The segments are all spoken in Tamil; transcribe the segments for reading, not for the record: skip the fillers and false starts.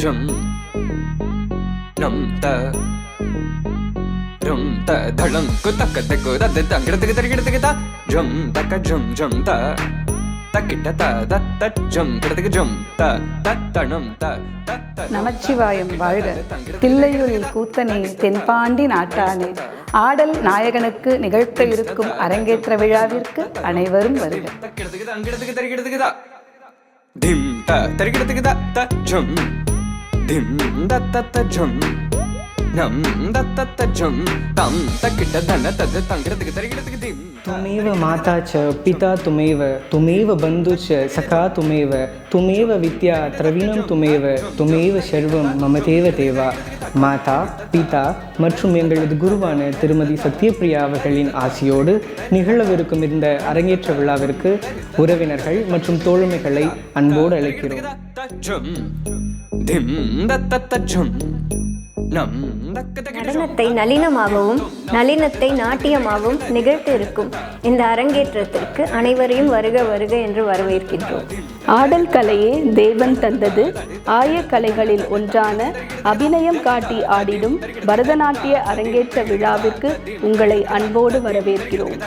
jum nam ta rum ta dhalam kutak takku da tangirtike tarigirtike ta jum taka jum jum ta takita ta datta jum kirtike jum ta tattanam ta Namachivayam வாழ்க. தில்லையூரில் கூத்தனே, தென்பாண்டி நாட்டானே, ஆடல் நாயகனுக்கு நிகழ்த்த இருக்கும் அரங்கேற்ற விழாவிற்கு அனைவரும் வருக. dim ta tarigirtike da ta jum dim da ta jum nam da ta jum tam takita dana tad tangirtike tarigirtike dim. त्वमेव माता च पिता त्वमेव बन्धु च सखा त्वमेव विद्या द्रविणं त्वमेव सर्वं मम தேவா. மாதா, பிதா மற்றும் எங்களது குருவான திருமதி சத்யபிரியா அவர்களின் ஆசியோடு நிகழவிருக்கும் இந்த அரங்கேற்ற விழாவிற்கு உறவினர்கள் மற்றும் தோழமைகளை அன்போடு அழைக்கிறோம். நடனத்தை நளினமாகவும் நளினத்தை நாட்டியமாகவும் நிகழ்த்த இருக்கும் இந்த அரங்கேற்றத்திற்கு அனைவரையும் வருக வருக என்று வரவேற்கின்றோம். ஆடல் கலையே தேவன் தந்தது. ஆய கலைகளில் ஒன்றான அபிநயம் காட்டி ஆடிடும் பரதநாட்டிய அரங்கேற்ற விழாவிற்கு உங்களை அன்போடு வரவேற்கிறோம்.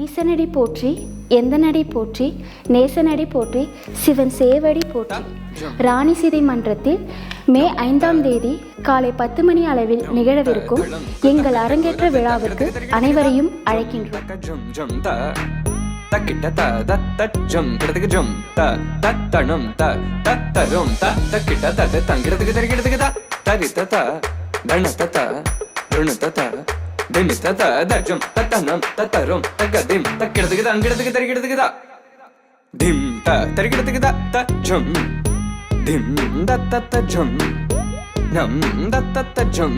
ஈசனடி போற்றி, எந்தனடி போற்றி, நேசனடி போற்றி, சிவன் சேவடி போற்றி. ராணி சிதை மன்றத்தில் மே 5ஆம் தேதி காலை 10 மணி அளவில் நிகழவிருக்கும் எங்கள் அரங்கேற்ற விழாவிற்கு அனைவரையும் அழைக்கின்றோம். Dimitata dajum tatanam tatarum tagadim takirtike angirtike tarigirtike da dim ta tarigirtike da ta jum dim da ta jum nam da ta jum